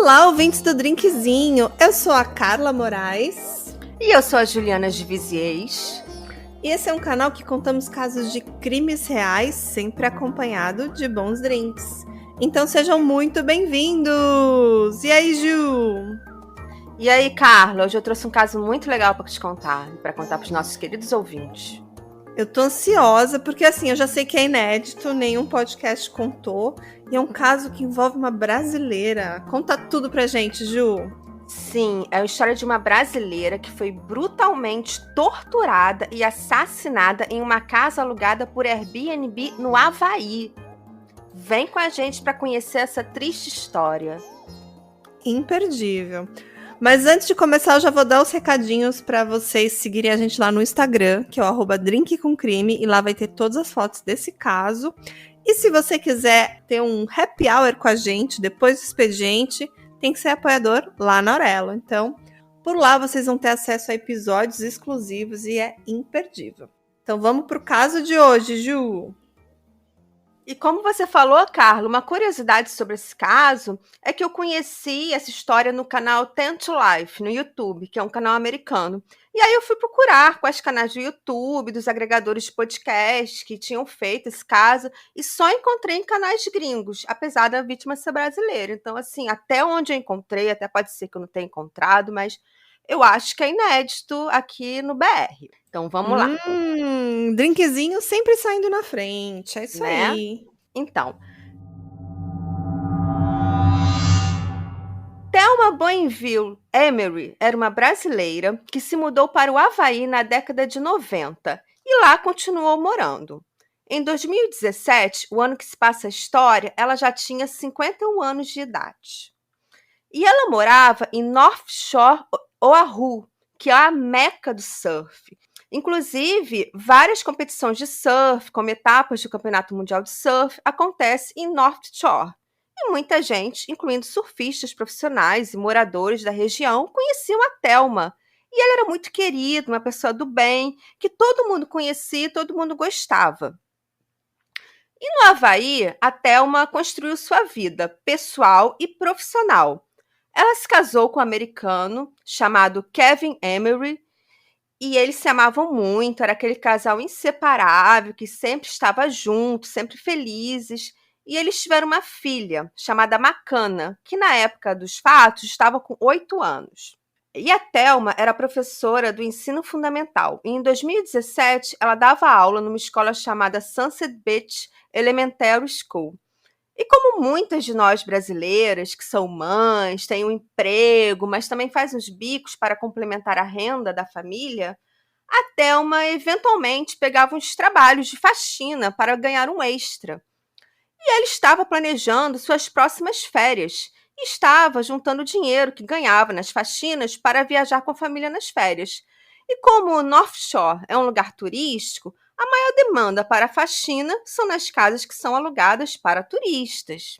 Olá, ouvintes do Drinkzinho! Eu sou a Carla Moraes. E eu sou a Juliana Givisiez. E esse é um canal que contamos casos de crimes reais, sempre acompanhado de bons drinks. Então sejam muito bem-vindos! E aí, Ju? E aí, Carla, hoje eu trouxe um caso muito legal para te contar, para contar para os nossos queridos ouvintes. Eu tô ansiosa, porque assim, eu já sei que é inédito, nenhum podcast contou, e é um caso que envolve uma brasileira. Conta tudo pra gente, Ju. Sim, é a história de uma brasileira que foi brutalmente torturada e assassinada em uma casa alugada por Airbnb no Havaí. Vem com a gente para conhecer essa triste história. Imperdível. Mas antes de começar, eu já vou dar os recadinhos para vocês seguirem a gente lá no Instagram, que é o @drinkcomcrime, e lá vai ter todas as fotos desse caso. E se você quiser ter um happy hour com a gente depois do expediente, tem que ser apoiador lá na Aurelo. Então, por lá vocês vão ter acesso a episódios exclusivos e é imperdível. Então vamos pro caso de hoje, Ju. E como você falou, Carla, uma curiosidade sobre esse caso é que eu conheci essa história no canal Ten to Life, no YouTube, que é um canal americano. E aí eu fui procurar quais canais do YouTube, dos agregadores de podcast que tinham feito esse caso, e só encontrei em canais gringos, apesar da vítima ser brasileira. Então, assim, até onde eu encontrei, até pode ser que eu não tenha encontrado, mas eu acho que é inédito aqui no BR. Então, vamos lá. Drinkzinho sempre saindo na frente, é isso Né? aí. Então, Thelma Boinville Emery era uma brasileira que se mudou para o Havaí na década de 90 e lá continuou morando. Em 2017, o ano que se passa a história, ela já tinha 51 anos de idade. E ela morava em North Shore, Oahu, que é a meca do surf. Inclusive, várias competições de surf, como etapas do Campeonato Mundial de Surf, acontecem em North Shore. E muita gente, incluindo surfistas profissionais e moradores da região, conheciam a Thelma. E ela era muito querida, uma pessoa do bem, que todo mundo conhecia e todo mundo gostava. E no Havaí, a Thelma construiu sua vida pessoal e profissional. Ela se casou com um americano chamado Kevin Emery, e eles se amavam muito, era aquele casal inseparável, que sempre estava junto, sempre felizes. E eles tiveram uma filha, chamada Macana, que na época dos fatos estava com 8 anos. E a Thelma era professora do ensino fundamental. E em 2017, ela dava aula numa escola chamada Sunset Beach Elementary School. E como muitas de nós brasileiras, que são mães, têm um emprego, mas também fazem uns bicos para complementar a renda da família, a Thelma eventualmente pegava uns trabalhos de faxina para ganhar um extra. E ela estava planejando suas próximas férias e estava juntando o dinheiro que ganhava nas faxinas para viajar com a família nas férias. E como o North Shore é um lugar turístico, a maior demanda para a faxina são nas casas que são alugadas para turistas.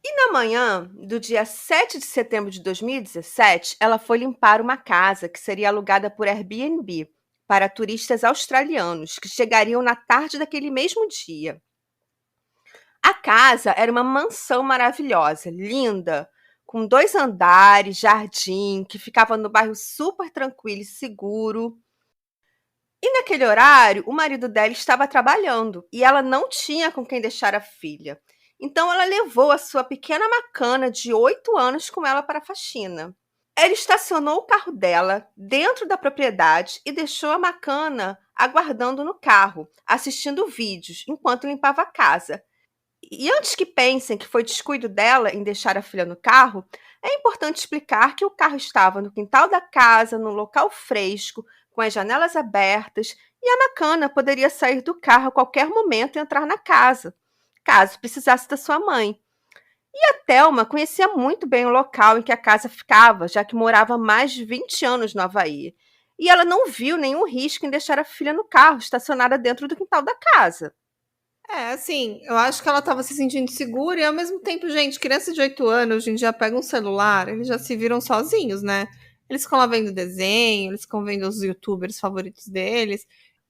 E na manhã do dia 7 de setembro de 2017, ela foi limpar uma casa que seria alugada por Airbnb para turistas australianos que chegariam na tarde daquele mesmo dia. A casa era uma mansão maravilhosa, linda, com 2 andares, jardim, que ficava no bairro super tranquilo e seguro. E naquele horário, o marido dela estava trabalhando e ela não tinha com quem deixar a filha. Então ela levou a sua pequena Macana de 8 anos com ela para a faxina. Ela estacionou o carro dela dentro da propriedade e deixou a Macana aguardando no carro, assistindo vídeos, enquanto limpava a casa. E antes que pensem que foi descuido dela em deixar a filha no carro, é importante explicar que o carro estava no quintal da casa, num local fresco, com as janelas abertas, e a Macana poderia sair do carro a qualquer momento e entrar na casa, caso precisasse da sua mãe. E a Thelma conhecia muito bem o local em que a casa ficava, já que morava há mais de 20 anos no Havaí. E ela não viu nenhum risco em deixar a filha no carro, estacionada dentro do quintal da casa. Assim, eu acho que ela estava se sentindo segura e ao mesmo tempo, gente, criança de 8 anos, hoje em dia pega um celular, eles já se viram sozinhos, né? Eles ficam lá vendo desenho, eles ficam vendo os youtubers favoritos deles.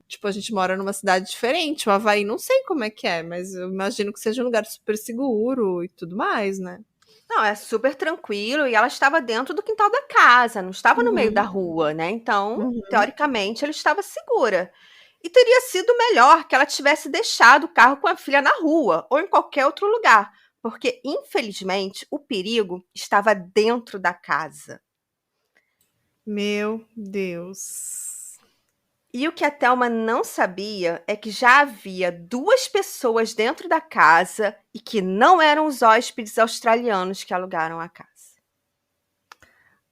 Tipo, a gente mora numa cidade diferente, o Havaí não sei como é que é, mas eu imagino que seja um lugar super seguro e tudo mais, né? Não, é super tranquilo e ela estava dentro do quintal da casa, não estava no meio da Uhum, rua, né, então, uhum. teoricamente, ela estava segura. E teria sido melhor que ela tivesse deixado o carro com a filha na rua ou em qualquer outro lugar, porque, infelizmente, o perigo estava dentro da casa. Meu Deus. E o que a Thelma não sabia é que já havia 2 pessoas dentro da casa e que não eram os hóspedes australianos que alugaram a casa.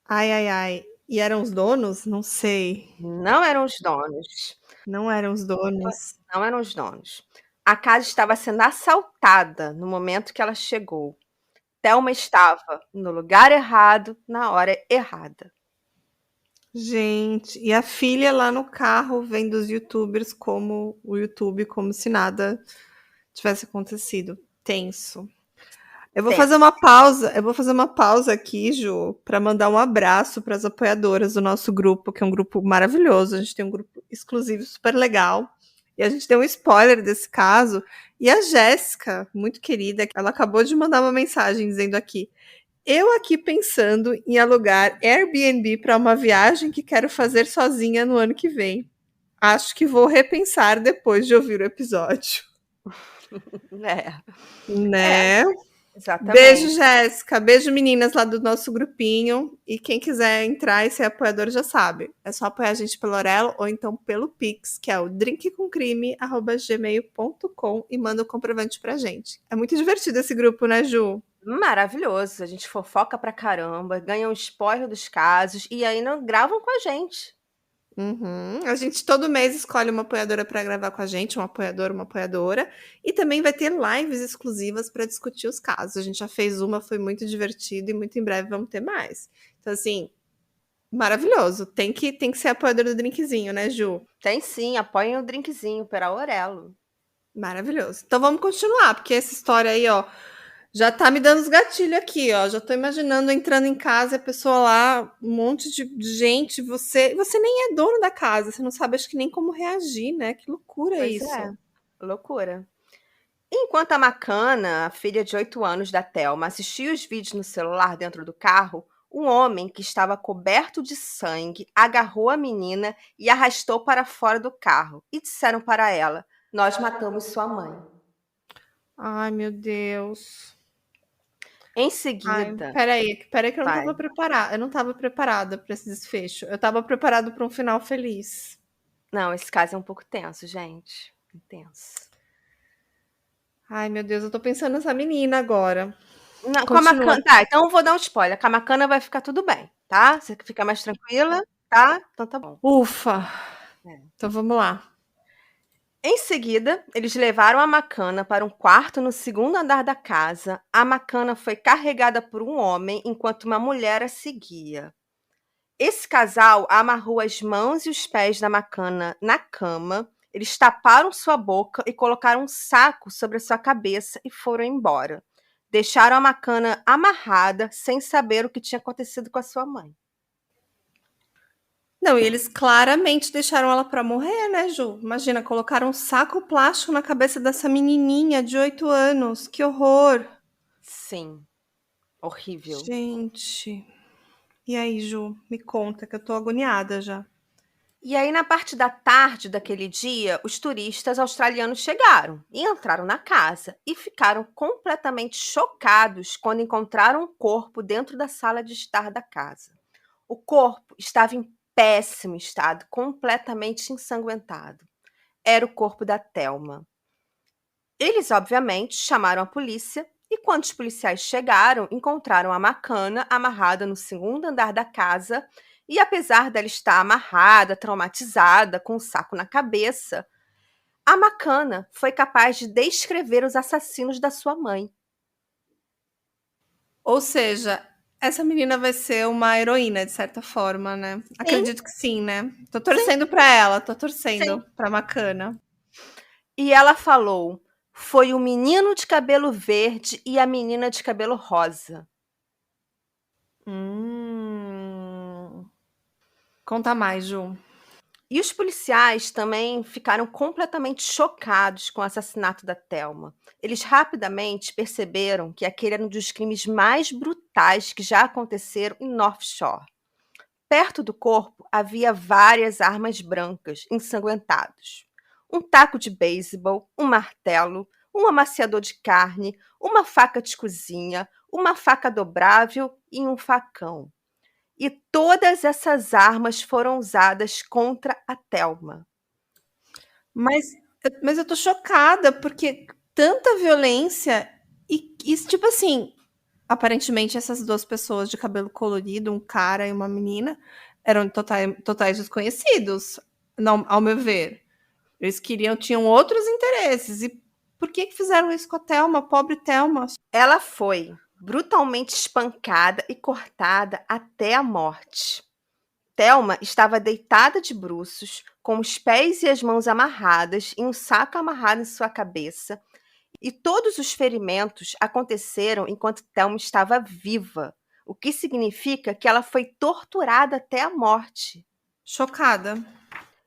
Ai, ai, ai. E eram os donos? Não sei. Não eram os donos. Não eram os donos. Não eram os donos. A casa estava sendo assaltada no momento que ela chegou. Thelma estava no lugar errado, na hora errada. Gente, e a filha lá no carro vendo os youtubers como o YouTube, como se nada tivesse acontecido. Tenso. Tenso. Eu vou fazer uma pausa aqui, Ju, para mandar um abraço para as apoiadoras do nosso grupo, que é um grupo maravilhoso. A gente tem um grupo exclusivo super legal. E a gente deu um spoiler desse caso. E a Jéssica, muito querida, ela acabou de mandar uma mensagem dizendo aqui: eu aqui pensando em alugar Airbnb para uma viagem que quero fazer sozinha no ano que vem. Acho que vou repensar depois de ouvir o episódio. É, é, Né? Beijo, exatamente. Jéssica. Beijo, meninas lá do nosso grupinho. E quem quiser entrar e ser apoiador já sabe. É só apoiar a gente pelo Orelo ou então pelo Pix, que é o drinkcomcrime@gmail.com e manda o comprovante pra gente. É muito divertido esse grupo, né, Ju? Maravilhoso. A gente fofoca pra caramba, ganha um spoiler dos casos e ainda gravam com a gente. Uhum. A gente todo mês escolhe uma apoiadora para gravar com a gente, um apoiador, uma apoiadora, e também vai ter lives exclusivas para discutir os casos. A gente já fez uma, foi muito divertido e muito em breve vamos ter mais. Então, assim, maravilhoso. Tem que ser apoiador do drinkzinho, né, Ju? Tem sim, apoiem o drinkzinho pela Orelo. Maravilhoso. Então vamos continuar, porque essa história aí, ó, já tá me dando os gatilhos aqui, ó. Já tô imaginando entrando em casa e a pessoa lá, um monte de gente, você nem é dono da casa, você não sabe acho que nem como reagir, né? Que loucura Pois é, isso. loucura. Enquanto a Macana, a filha de 8 anos da Thelma, assistia os vídeos no celular dentro do carro, um homem que estava coberto de sangue agarrou a menina e arrastou para fora do carro e disseram para ela: Nós matamos sua mãe. Ai, meu Deus. Em Ai, seguida, peraí que eu não vai. estava preparada. Eu não estava preparada para esse desfecho. Eu estava preparada para um final feliz. Não, esse caso é um pouco tenso, gente. Intenso. Ai, meu Deus, eu tô pensando nessa menina agora. Não, com a Continua. Macana. Tá, então eu vou dar um spoiler. Com a Macana vai ficar tudo bem, tá? Você fica mais tranquila, tá? Então tá bom. Ufa. É. Então vamos lá. Em seguida, eles levaram a Macana para um quarto no segundo andar da casa. A Macana foi carregada por um homem enquanto uma mulher a seguia. Esse casal amarrou as mãos e os pés da Macana na cama. Eles taparam sua boca e colocaram um saco sobre a sua cabeça e foram embora. Deixaram a Macana amarrada, sem saber o que tinha acontecido com a sua mãe. Não, e eles claramente deixaram ela pra morrer, né, Ju? Imagina, colocaram um saco plástico na cabeça dessa menininha de 8 anos. Que horror. Sim, horrível. Gente. E aí, Ju? Me conta que eu tô agoniada já. E aí, na parte da tarde daquele dia, os turistas australianos chegaram e entraram na casa e ficaram completamente chocados quando encontraram um corpo dentro da sala de estar da casa. O corpo estava em péssimo estado, completamente ensanguentado. Era o corpo da Thelma. Eles, obviamente, chamaram a polícia e, quando os policiais chegaram, encontraram a Macana amarrada no segundo andar da casa. E, apesar dela estar amarrada, traumatizada, com um saco na cabeça, a Macana foi capaz de descrever os assassinos da sua mãe. Ou seja, essa menina vai ser uma heroína, de certa forma, né? Sim, Acredito que sim, né? Tô sim, torcendo pra ela, tô sim. torcendo pra Macana. E ela falou: foi o menino de cabelo verde e a menina de cabelo rosa. Hum. Conta mais, Ju. E os policiais também ficaram completamente chocados com o assassinato da Thelma. Eles rapidamente perceberam que aquele era um dos crimes mais brutais que já aconteceram em North Shore. Perto do corpo havia várias armas brancas ensanguentadas. Um taco de beisebol, um martelo, um amaciador de carne, uma faca de cozinha, uma faca dobrável e um facão. E todas essas armas foram usadas contra a Thelma. Mas, mas eu tô chocada, porque tanta violência e tipo assim, aparentemente essas duas pessoas de cabelo colorido, um cara e uma menina, eram totais desconhecidos, não, ao meu ver. Eles tinham outros interesses. E por que fizeram isso com a Thelma, pobre Thelma? Ela foi brutalmente espancada e cortada até a morte. Thelma estava deitada de bruços, com os pés e as mãos amarradas e um saco amarrado em sua cabeça, e todos os ferimentos aconteceram enquanto Thelma estava viva, o que significa que ela foi torturada até a morte. Chocada.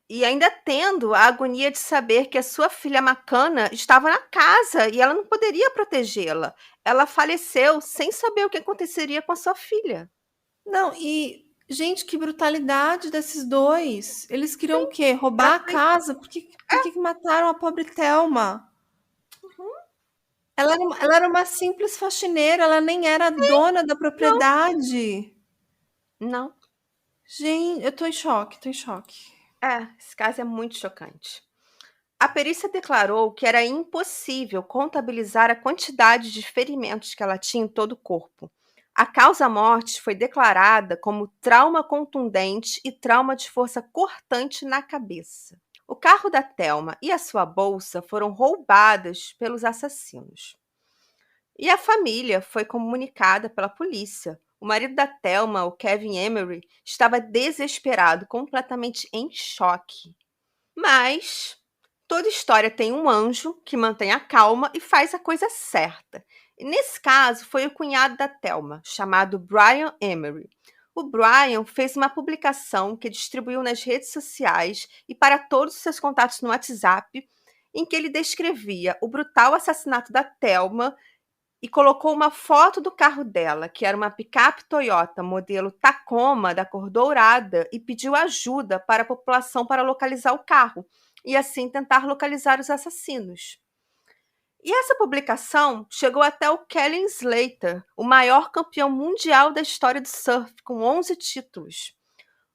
E ainda tendo a agonia de saber que a sua filha Macana estava na casa e ela não poderia protegê-la. Ela faleceu sem saber o que aconteceria com a sua filha. Não, e, gente, que brutalidade desses dois. Eles queriam o quê? Roubar a Gratuito. casa? Por que mataram a pobre Thelma? Uhum. Ela era uma simples faxineira, ela nem era dona da Não, propriedade. não. Gente, eu tô em choque, tô em choque. Esse caso é muito chocante. A perícia declarou que era impossível contabilizar a quantidade de ferimentos que ela tinha em todo o corpo. A causa-morte foi declarada como trauma contundente e trauma de força cortante na cabeça. O carro da Thelma e a sua bolsa foram roubadas pelos assassinos. E a família foi comunicada pela polícia. O marido da Thelma, o Kevin Emery, estava desesperado, completamente em choque. Mas toda história tem um anjo que mantém a calma e faz a coisa certa. E nesse caso foi o cunhado da Thelma, chamado Brian Emery. O Brian fez uma publicação que distribuiu nas redes sociais e para todos os seus contatos no WhatsApp, em que ele descrevia o brutal assassinato da Thelma e colocou uma foto do carro dela, que era uma picape Toyota modelo Tacoma da cor dourada, e pediu ajuda para a população para localizar o carro e assim tentar localizar os assassinos. E essa publicação chegou até o Kelly Slater, o maior campeão mundial da história do surf, com 11 títulos.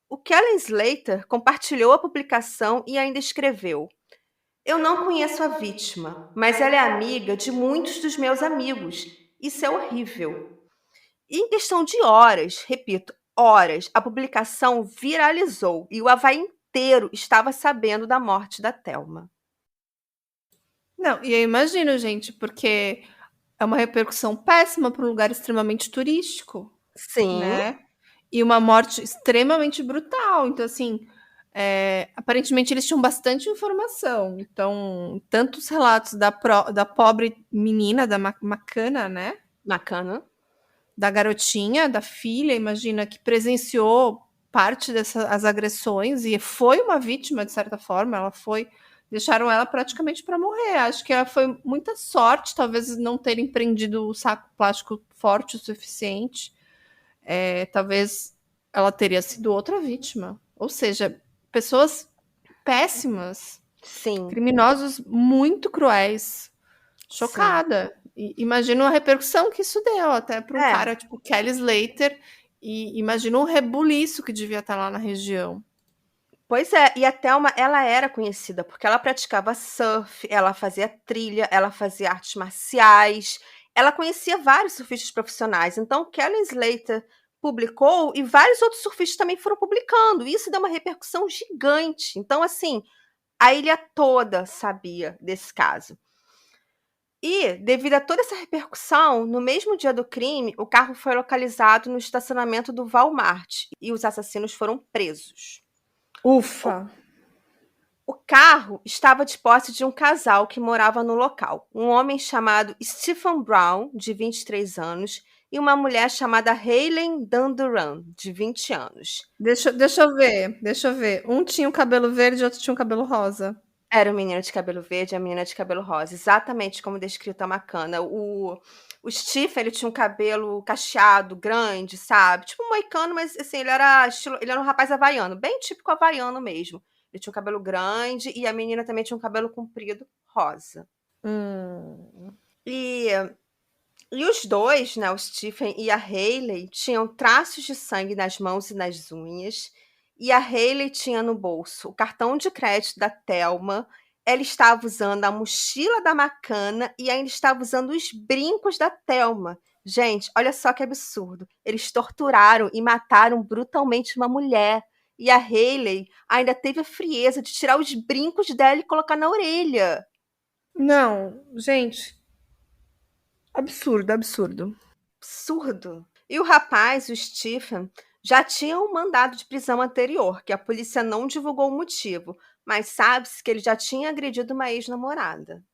O Kelly Slater compartilhou a publicação e ainda escreveu: "Eu não conheço a vítima, mas ela é amiga de muitos dos meus amigos. Isso é horrível." E em questão de horas, repito, horas, a publicação viralizou e o Havaí inteiro estava sabendo da morte da Thelma. Não, e eu imagino, gente, porque é uma repercussão péssima para um lugar extremamente turístico, Sim, né? E uma morte extremamente brutal. Então, assim, aparentemente eles tinham bastante informação. Então, tanto os relatos da pobre menina, da Macana, né? bacana. Da garotinha, da filha, imagina, que presenciou parte dessas agressões e foi uma vítima, de certa forma. Deixaram ela praticamente para morrer. Acho que foi muita sorte, talvez não terem prendido o saco plástico forte o suficiente. Talvez ela teria sido outra vítima. Ou seja, pessoas péssimas, Sim, criminosos muito cruéis. sim. Chocada. E imagino a repercussão que isso deu até para um É, cara tipo Kelly Slater. E imagino o rebuliço que devia estar lá na região. pois é, e a Thelma, ela era conhecida porque ela praticava surf, ela fazia trilha, ela fazia artes marciais, ela conhecia vários surfistas profissionais. Então, Kelly Slater publicou e vários outros surfistas também foram publicando. E isso deu uma repercussão gigante. Então, assim, a ilha toda sabia desse caso. E, devido a toda essa repercussão, no mesmo dia do crime, o carro foi localizado no estacionamento do Walmart e os assassinos foram presos. Ufa! O carro estava de posse de um casal que morava no local. Um homem chamado Stephen Brown, de 23 anos, e uma mulher chamada Hayley Dunduran, de 20 anos. Deixa eu ver. Um tinha o cabelo verde e outro tinha o cabelo rosa. Era o menino de cabelo verde e a menina de cabelo rosa, exatamente como descrito a Macana. O Steve, ele tinha um cabelo cacheado, grande, sabe? Tipo um moicano, mas assim, ele era um rapaz havaiano, bem típico havaiano mesmo. Ele tinha um cabelo grande e a menina também tinha um cabelo comprido, rosa. Hum. E, e os dois, né, o Stephen e a Hayley, tinham traços de sangue nas mãos e nas unhas. E a Hayley tinha no bolso o cartão de crédito da Thelma. Ela estava usando a mochila da Macana e ainda estava usando os brincos da Thelma. Gente, olha só que absurdo. Eles torturaram e mataram brutalmente uma mulher. E a Hayley ainda teve a frieza de tirar os brincos dela e colocar na orelha. Não, gente. Absurdo, absurdo. Absurdo. E o rapaz, o Stephen, já tinha um mandado de prisão anterior, que a polícia não divulgou o motivo, mas sabe-se que ele já tinha agredido uma ex-namorada.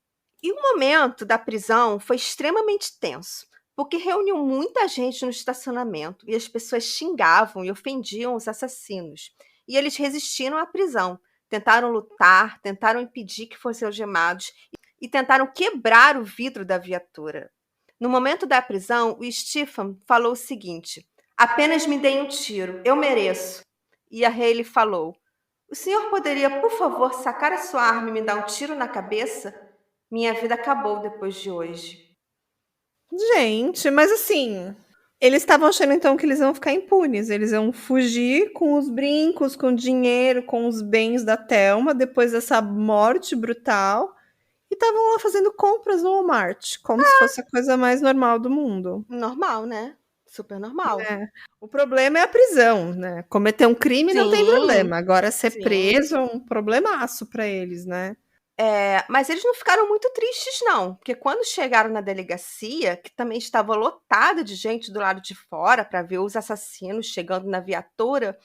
E o momento da prisão foi extremamente tenso, porque reuniu muita gente no estacionamento e as pessoas xingavam e ofendiam os assassinos. E eles resistiram à prisão, tentaram lutar, tentaram impedir que fossem algemados e tentaram quebrar o vidro da viatura. No momento da prisão, o Stephen falou o seguinte: apenas me deem um tiro, eu mereço. E a Hayley falou: o senhor poderia, por favor, sacar a sua arma e me dar um tiro na cabeça? Minha vida acabou depois de hoje. Gente, mas assim, eles estavam achando então que eles iam ficar impunes. Eles iam fugir com os brincos, com o dinheiro, com os bens da Thelma depois dessa morte brutal. E estavam lá fazendo compras no Walmart, como se fosse a coisa mais normal do mundo. Normal, né? Super normal. É. O problema é a prisão, né? Cometer um crime não tem Sim, problema. Agora, ser sim. preso é um problemaço para eles, né? Mas eles não ficaram muito tristes, não, porque quando chegaram na delegacia, que também estava lotada de gente do lado de fora para ver os assassinos chegando na viatura,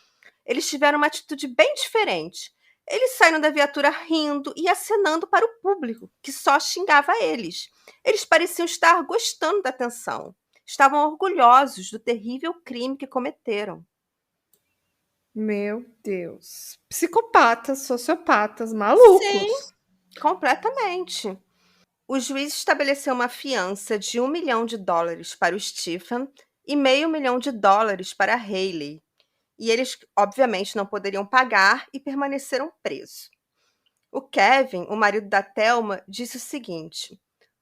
eles tiveram uma atitude bem diferente. Eles saíram da viatura rindo e acenando para o público, que só xingava eles. Eles pareciam estar gostando da atenção. Estavam orgulhosos do terrível crime que cometeram. Meu Deus. Psicopatas, sociopatas, Sim, malucos. completamente. O juiz estabeleceu uma fiança de US$ 1 milhão para o Stephen e US$ 500.000 para a Hayley. E eles, obviamente, não poderiam pagar e permaneceram presos. O Kevin, o marido da Thelma, disse o seguinte: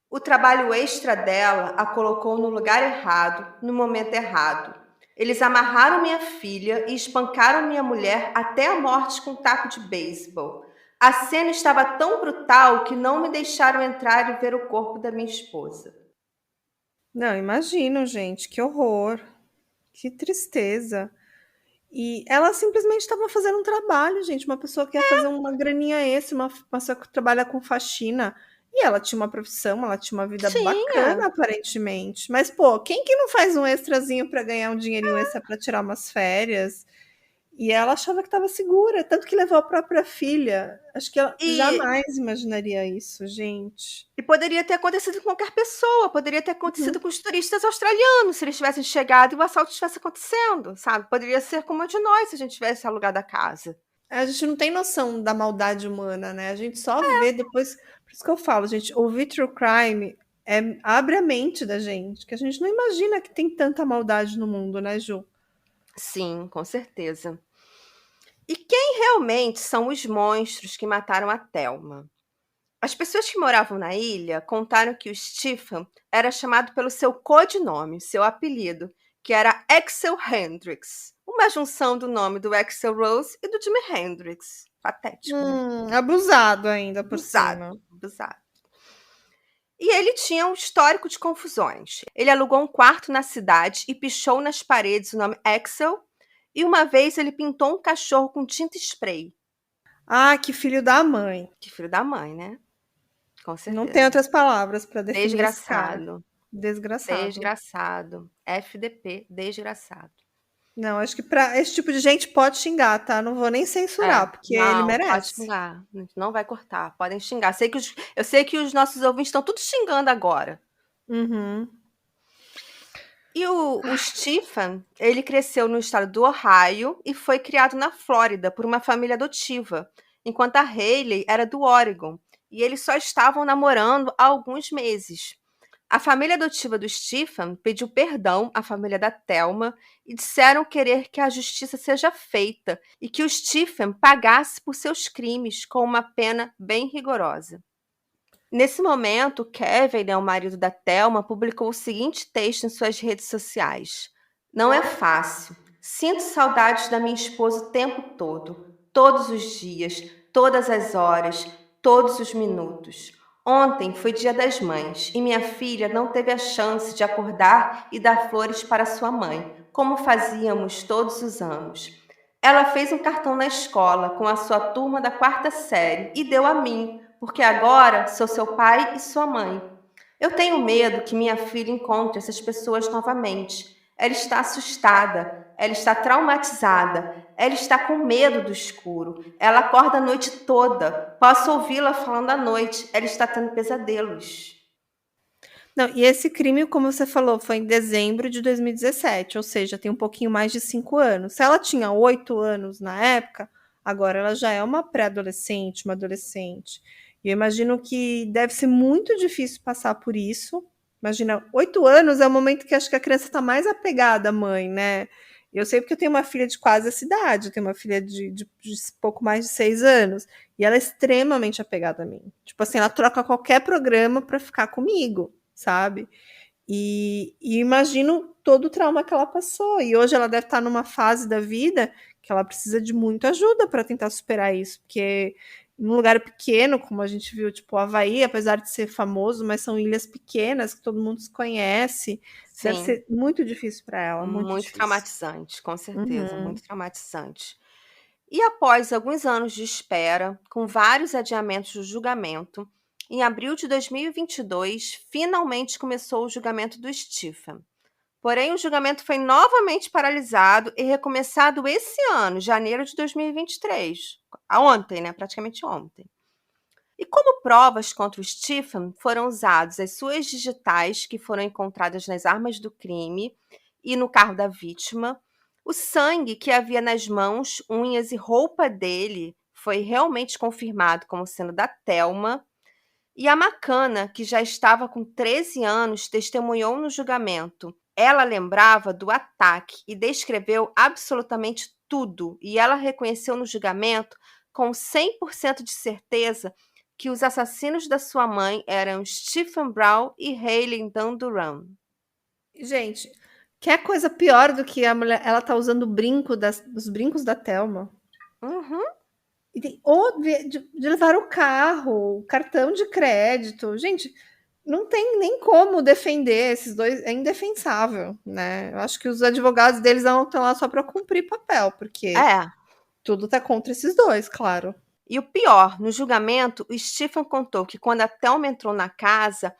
o trabalho extra dela a colocou no lugar errado, no momento errado. Eles amarraram minha filha e espancaram minha mulher até a morte com um taco de beisebol. A cena estava tão brutal que não me deixaram entrar e ver o corpo da minha esposa. Não, imagino, gente, que horror, que tristeza. E ela simplesmente estava fazendo um trabalho, gente. Uma pessoa que ia fazer uma graninha extra, uma pessoa que trabalha com faxina. E ela tinha uma profissão, ela tinha uma vida Tinha. bacana, aparentemente. Mas, pô, quem que não faz um extrazinho para ganhar um dinheirinho extra para tirar umas férias? E ela achava que estava segura, tanto que levou a própria filha. Acho que ela E, jamais imaginaria isso, gente. e poderia ter acontecido com qualquer pessoa, poderia ter Uhum. acontecido com os turistas australianos, se eles tivessem chegado e o assalto estivesse acontecendo, sabe? Poderia ser com uma de nós se a gente tivesse alugado a casa. A gente não tem noção da maldade humana, né? A gente só vê depois. Por isso que eu falo, gente, ouvir true crime abre a mente da gente, que a gente não imagina que tem tanta maldade no mundo, né, Ju? Sim, com certeza. E quem realmente são os monstros que mataram a Thelma? As pessoas que moravam na ilha contaram que o Stephen era chamado pelo seu codinome, seu apelido, que era Axel Hendrix, uma junção do nome do Axel Rose e do Jimi Hendrix. Patético, né? Abusado ainda por Abusado, cima. abusado. E ele tinha um histórico de confusões. Ele alugou um quarto na cidade e pichou nas paredes o nome Axel, e uma vez ele pintou um cachorro com tinta spray. Ah, que filho da mãe. Que filho da mãe, né? Com Não tem certeza. outras palavras para definir esse cara. Desgraçado. Desgraçado. Desgraçado. FDP, desgraçado. Não, acho que para esse tipo de gente pode xingar, tá? Não vou nem censurar, porque ele Não, pode merece. xingar. A gente não vai cortar. Podem xingar. Eu sei que os nossos ouvintes estão tudo xingando agora. Uhum. E o Stephen, ele cresceu no estado do Ohio e foi criado na Flórida por uma família adotiva, enquanto a Hailey era do Oregon, e eles só estavam namorando há alguns meses. A família adotiva do Stephen pediu perdão à família da Thelma e disseram querer que a justiça seja feita e que o Stephen pagasse por seus crimes com uma pena bem rigorosa. Nesse momento, Kevin, né, o marido da Thelma, publicou o seguinte texto em suas redes sociais: "Não é fácil. Sinto saudades da minha esposa o tempo todo, todos os dias, todas as horas, todos os minutos. Ontem foi Dia das Mães e minha filha não teve a chance de acordar e dar flores para sua mãe, como fazíamos todos os anos. Ela fez um cartão na escola com a sua turma da quarta série e deu a mim, porque agora sou seu pai e sua mãe. Eu tenho medo que minha filha encontre essas pessoas novamente. Ela está assustada, ela está traumatizada, ela está com medo do escuro. Ela acorda a noite toda. Posso ouvi-la falando à noite. Ela está tendo pesadelos." Não, e esse crime, como você falou, foi em dezembro de 2017, ou seja, tem um pouquinho mais de 5 anos. Se ela tinha 8 anos na época, agora ela já é uma pré-adolescente, uma adolescente. E eu imagino que deve ser muito difícil passar por isso. Imagina, 8 anos é o momento que acho que a criança está mais apegada à mãe, né? Eu sei porque eu tenho uma filha de quase essa idade, eu tenho uma filha de pouco mais de 6 anos, e ela é extremamente apegada a mim. Tipo assim, ela troca qualquer programa para ficar comigo, sabe? E imagino todo o trauma que ela passou. E hoje ela deve estar numa fase da vida que ela precisa de muita ajuda para tentar superar isso, porque num lugar pequeno, como a gente viu, tipo o Havaí, apesar de ser famoso, mas são ilhas pequenas que todo mundo se conhece, deve Sim, ser muito difícil para ela, muito muito difícil. traumatizante, com certeza, Uhum. muito traumatizante. E após alguns anos de espera, com vários adiamentos do julgamento, em abril de 2022, finalmente começou o julgamento do Stephen. Porém, o julgamento foi novamente paralisado e recomeçado esse ano, janeiro de 2023. Ontem, né? Praticamente ontem. E como provas contra o Stephen, foram usadas as suas digitais, que foram encontradas nas armas do crime e no carro da vítima. O sangue que havia nas mãos, unhas e roupa dele foi realmente confirmado como sendo da Thelma. E a Macana, que já estava com 13 anos, testemunhou no julgamento. Ela lembrava do ataque e descreveu absolutamente tudo. E ela reconheceu no julgamento, com 100% de certeza, que os assassinos da sua mãe eram Stephen Brown e Hailey Dunduran. Gente, quer coisa pior do que a mulher, ela tá usando o brinco os brincos da Thelma? Uhum. E tem, ou de levar o carro, o cartão de crédito. Gente, não tem nem como defender esses dois, é indefensável, né? Eu acho que os advogados deles não estão lá só para cumprir papel, porque É. tudo tá contra esses dois, claro. E o pior, no julgamento, o Stephen contou que quando a Thelma entrou na casa,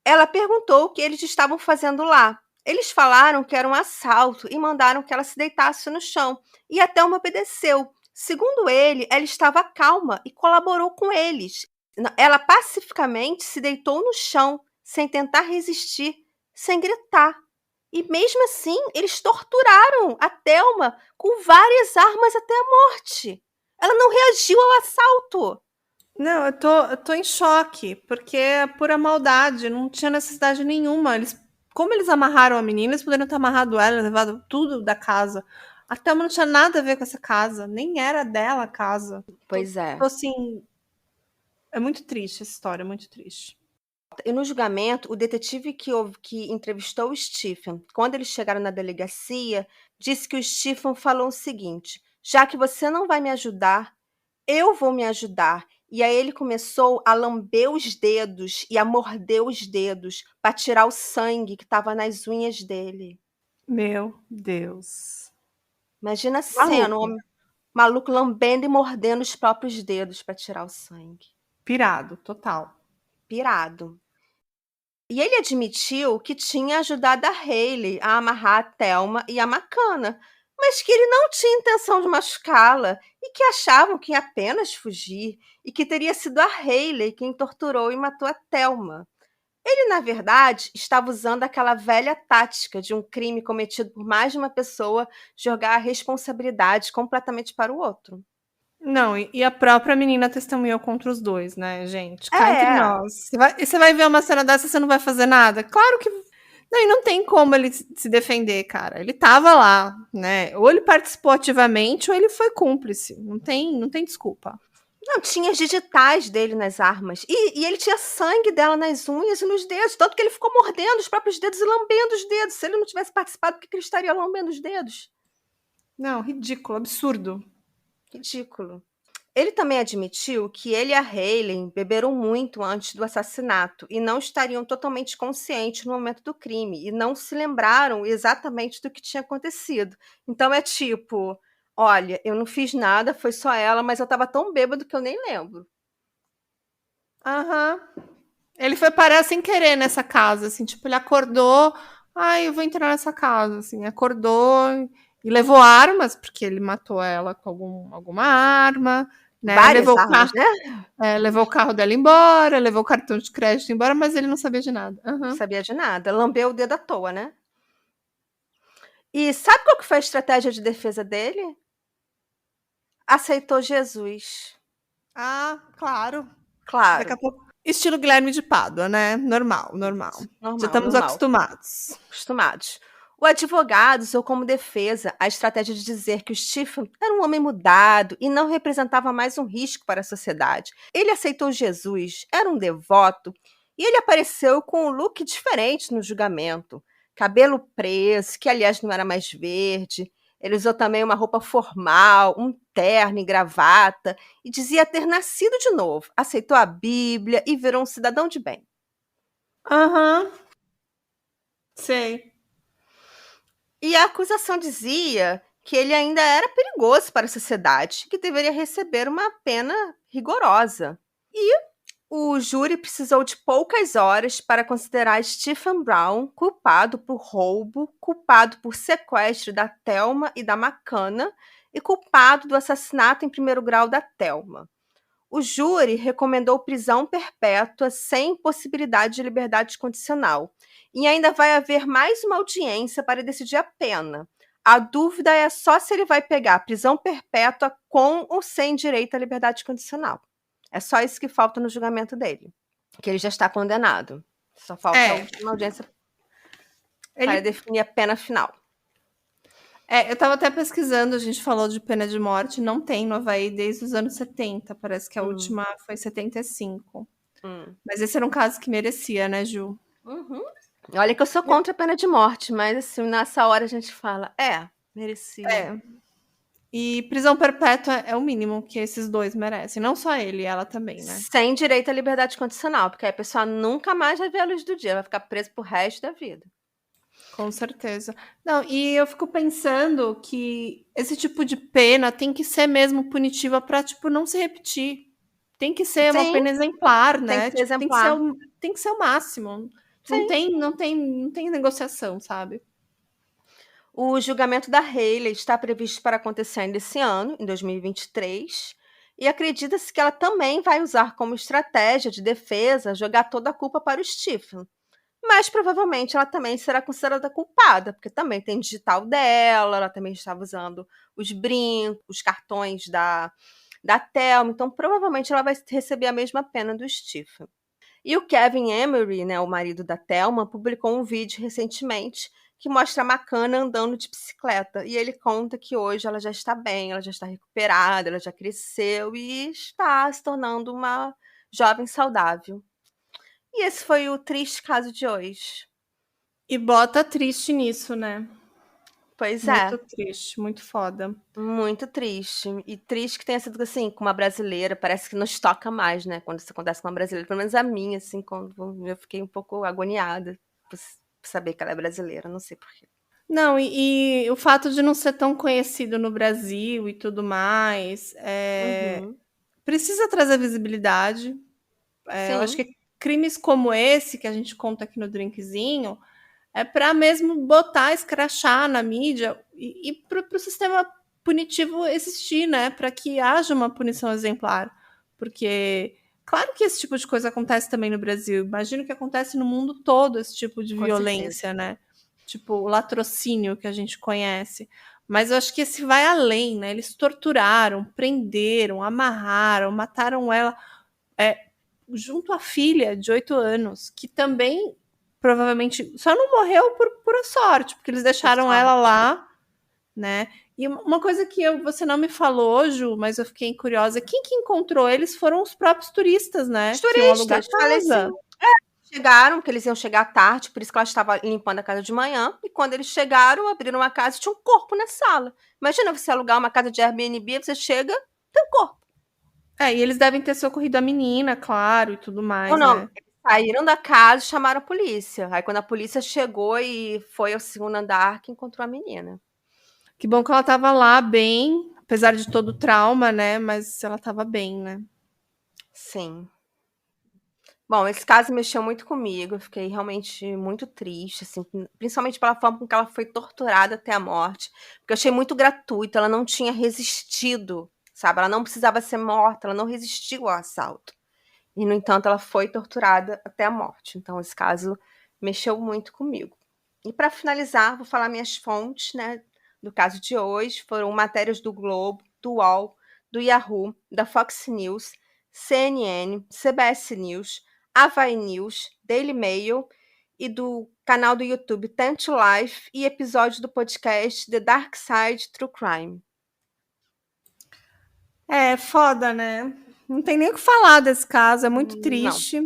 ela perguntou o que eles estavam fazendo lá. Eles falaram que era um assalto e mandaram que ela se deitasse no chão. E a Thelma obedeceu. Segundo ele, ela estava calma e colaborou com eles. Ela pacificamente se deitou no chão, sem tentar resistir, sem gritar. E mesmo assim, eles torturaram a Thelma com várias armas até a morte. Ela não reagiu ao assalto. Não, eu tô em choque, porque é pura maldade, não tinha necessidade nenhuma. Como eles amarraram a menina, eles poderiam ter amarrado ela, levado tudo da casa. A Thelma não tinha nada a ver com essa casa, nem era dela a casa. Pois é. Tô assim, é muito triste essa história, é muito triste. E no julgamento, o detetive que entrevistou o Stephen, quando eles chegaram na delegacia, disse que o Stephen falou o seguinte: já que você não vai me ajudar, eu vou me ajudar. E aí ele começou a lamber os dedos e a morder os dedos para tirar o sangue que estava nas unhas dele. Meu Deus. Imagina a cena, o Maluco, homem maluco lambendo e mordendo os próprios dedos para tirar o sangue. pirado, total. Pirado. E ele admitiu que tinha ajudado a Hailey a amarrar a Thelma e a Macana, mas que ele não tinha intenção de machucá-la e que achavam que ia apenas fugir e que teria sido a Hailey quem torturou e matou a Thelma. Ele, na verdade, estava usando aquela velha tática de um crime cometido por mais de uma pessoa jogar a responsabilidade completamente para o outro. Não, e a própria menina testemunhou contra os dois, né, gente? Cá entre É, nós. Você vai ver uma cena dessa e você não vai fazer nada? Claro que. Não, e não tem como ele se defender, cara. Ele tava lá, né? Ou ele participou ativamente ou ele foi cúmplice. Não tem desculpa. não, tinha as digitais dele nas armas. E ele tinha sangue dela nas unhas e nos dedos. Tanto que ele ficou mordendo os próprios dedos e lambendo os dedos. Se ele não tivesse participado, por que ele estaria lambendo os dedos? Não, ridículo, absurdo. Ridículo. Ele também admitiu que ele e a Hayley beberam muito antes do assassinato e não estariam totalmente conscientes no momento do crime e não se lembraram exatamente do que tinha acontecido. Então é tipo, olha, eu não fiz nada, foi só ela, mas eu estava tão bêbado que eu nem lembro. Aham. Ele foi parar sem querer nessa casa, assim, tipo, ele acordou, ai, eu vou entrar nessa casa, assim, acordou e levou armas, porque ele matou ela com alguma arma, né? Várias armas, né? Levou o carro dela embora, levou o cartão de crédito embora, mas ele não sabia de nada. Não Uhum. sabia de nada, lambeu o dedo à toa, né? E sabe qual que foi a estratégia de defesa dele? Aceitou Jesus. Ah, claro. Daqui Claro. a pouco. Estilo Guilherme de Pádua, né? Normal, normal. Isso. Já Normal, estamos normal. acostumados. Acostumados. O advogado usou como defesa a estratégia de dizer que o Stephen era um homem mudado e não representava mais um risco para a sociedade. Ele aceitou Jesus, era um devoto, e ele apareceu com um look diferente no julgamento. Cabelo preso, que aliás não era mais verde. Ele usou também uma roupa formal, um terno e gravata, e dizia ter nascido de novo. Aceitou a Bíblia e virou um cidadão de bem. Aham. Sei. E a acusação dizia que ele ainda era perigoso para a sociedade, que deveria receber uma pena rigorosa. E o júri precisou de poucas horas para considerar Stephen Brown culpado por roubo, culpado por sequestro da Thelma e da Macana e culpado do assassinato em primeiro grau da Thelma. O júri recomendou prisão perpétua sem possibilidade de liberdade condicional. E ainda vai haver mais uma audiência para decidir a pena. A dúvida é só se ele vai pegar prisão perpétua com ou sem direito à liberdade condicional. É só isso que falta no julgamento dele, que ele já está condenado. Só falta a última audiência para definir a pena final. Eu estava até pesquisando, a gente falou de pena de morte, não tem no Havaí desde os anos 70, parece que a última foi 75. Mas esse era um caso que merecia, né, Ju? Uhum. Olha que eu sou contra a pena de morte, mas assim, nessa hora a gente fala, merecia. E prisão perpétua é o mínimo que esses dois merecem, não só ele, ela também, né? Sem direito à liberdade condicional, porque aí a pessoa nunca mais vai ver a luz do dia, vai ficar presa pro resto da vida. Com certeza. Não, e eu fico pensando que esse tipo de pena tem que ser mesmo punitiva para, tipo, não se repetir. Tem que ser uma Sim, pena exemplar, tem né? que ser Tipo, exemplar. tem que ser o máximo. Sim. Não tem negociação, sabe? O julgamento da Hayley está previsto para acontecer ainda esse ano, em 2023, e acredita-se que ela também vai usar como estratégia de defesa jogar toda a culpa para o Stephen. Mas provavelmente ela também será considerada culpada, porque também tem digital dela, ela também estava usando os brincos, os cartões da Thelma, então provavelmente ela vai receber a mesma pena do Stephen. E o Kevin Emery, né, o marido da Thelma, publicou um vídeo recentemente que mostra a Macana andando de bicicleta. E ele conta que hoje ela já está bem, ela já está recuperada, ela já cresceu e está se tornando uma jovem saudável. E esse foi o triste caso de hoje. E bota triste nisso, né? Pois Muito é, triste, muito foda. muito triste. E triste que tenha sido assim, com uma brasileira, parece que nos toca mais, né? Quando isso acontece com uma brasileira. Pelo menos a minha, assim, quando eu fiquei um pouco agoniada por saber que ela é brasileira, não sei porquê. Não, e o fato de não ser tão conhecido no Brasil e tudo mais, Uhum. precisa trazer visibilidade. Eu acho Sim, que crimes como esse que a gente conta aqui no Drinkzinho é para mesmo botar, escrachar na mídia e para o sistema punitivo existir, né? Para que haja uma punição exemplar. Porque, Claro que esse tipo de coisa acontece também no Brasil. Imagino que acontece no mundo todo esse tipo de Com violência, certeza. né? Tipo, o latrocínio que a gente conhece. Mas eu acho que esse vai além, né? Eles torturaram, prenderam, amarraram, mataram ela junto à filha de 8 anos, que também provavelmente só não morreu por pura sorte, porque eles Por deixaram ela sorte. lá, né? E uma coisa que você não me falou, Ju, mas eu fiquei curiosa, quem que encontrou eles foram os próprios turistas, né? Os Que iam alugar turistas, casa. chegaram, porque eles iam chegar tarde, por isso que ela estava limpando a casa de manhã. E quando eles chegaram, abriram a casa e tinha um corpo na sala. Imagina você alugar uma casa de Airbnb, você chega, tem um corpo. E eles devem ter socorrido a menina, claro, e tudo Não, mais, não. né? Eles saíram da casa e chamaram a polícia. Aí quando a polícia chegou e foi ao segundo andar que encontrou a menina. Que bom que ela tava lá bem, apesar de todo o trauma, né? Mas ela tava bem, né? Sim. Bom, esse caso mexeu muito comigo, eu fiquei realmente muito triste, assim, principalmente pela forma com que ela foi torturada até a morte, porque eu achei muito gratuito, ela não tinha resistido, sabe? Ela não precisava ser morta, ela não resistiu ao assalto. E, no entanto, ela foi torturada até a morte. Então, esse caso mexeu muito comigo. E para finalizar, vou falar minhas fontes, né, do caso de hoje. Foram matérias do Globo, do UOL, do Yahoo, da Fox News, CNN, CBS News, Havaí News, Daily Mail e do canal do YouTube Tent Life e episódios do podcast The Dark Side True Crime. É foda, né? Não tem nem o que falar desse caso, é muito Não. triste.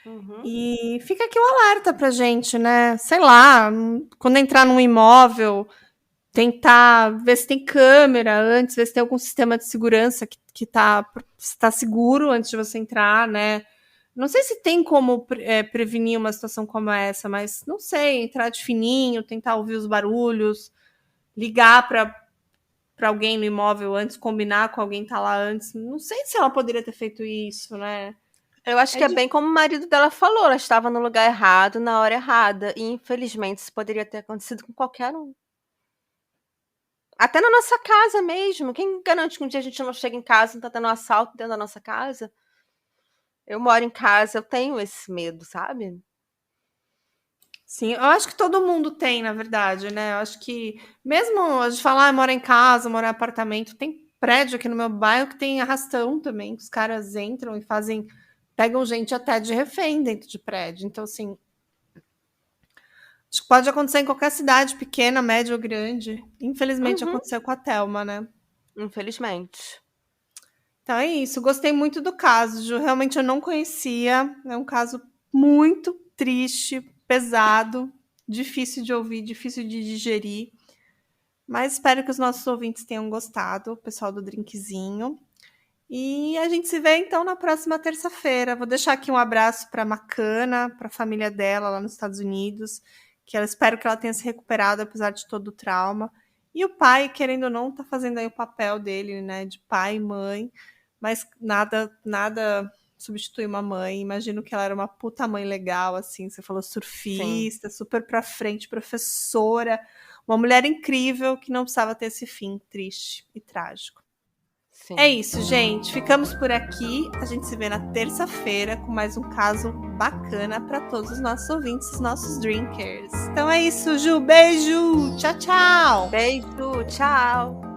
Uhum. E fica aqui o alerta pra gente, né? Sei lá, quando entrar num imóvel, tentar ver se tem câmera antes, ver se tem algum sistema de segurança que tá seguro antes de você entrar, né? Não sei se tem como prevenir uma situação como essa, mas não sei, entrar de fininho, tentar ouvir os barulhos, ligar para alguém no imóvel antes, combinar com alguém que tá lá antes. Não sei se ela poderia ter feito isso, né? Eu acho É que é de... bem como o marido dela falou, ela estava no lugar errado, na hora errada. E infelizmente isso poderia ter acontecido com qualquer um. Até na nossa casa mesmo. Quem garante que um dia a gente não chega em casa e não tá tendo um assalto dentro da nossa casa? Eu moro em casa, eu tenho esse medo, sabe? Sim, eu acho que todo mundo tem, na verdade, né? Eu acho que, mesmo a gente falar, mora em casa, mora em apartamento, tem prédio aqui no meu bairro que tem arrastão também, que os caras entram e pegam gente até de refém dentro de prédio. Então, assim, acho que pode acontecer em qualquer cidade, pequena, média ou grande. Infelizmente Uhum, aconteceu com a Thelma, né? infelizmente. Então é isso. Gostei muito do caso, Ju. Realmente eu não conhecia. É um caso muito triste, pesado, difícil de ouvir, difícil de digerir. Mas espero que os nossos ouvintes tenham gostado, o pessoal do Drinkzinho. E a gente se vê então na próxima terça-feira. Vou deixar aqui um abraço para a Macana, para a família dela lá nos Estados Unidos, que ela espero que ela tenha se recuperado apesar de todo o trauma. E o pai, querendo ou não, tá fazendo aí o papel dele, né, de pai e mãe, mas nada substitui uma mãe. Imagino que ela era uma puta mãe legal, assim, você falou Sim, surfista, super pra frente, professora, uma mulher incrível que não precisava ter esse fim triste e trágico. É sim. isso, gente. Ficamos por aqui. A gente se vê na terça-feira com mais um caso bacana para todos os nossos ouvintes, os nossos drinkers. Então é isso, Ju. Beijo. Tchau, tchau. Beijo, tchau.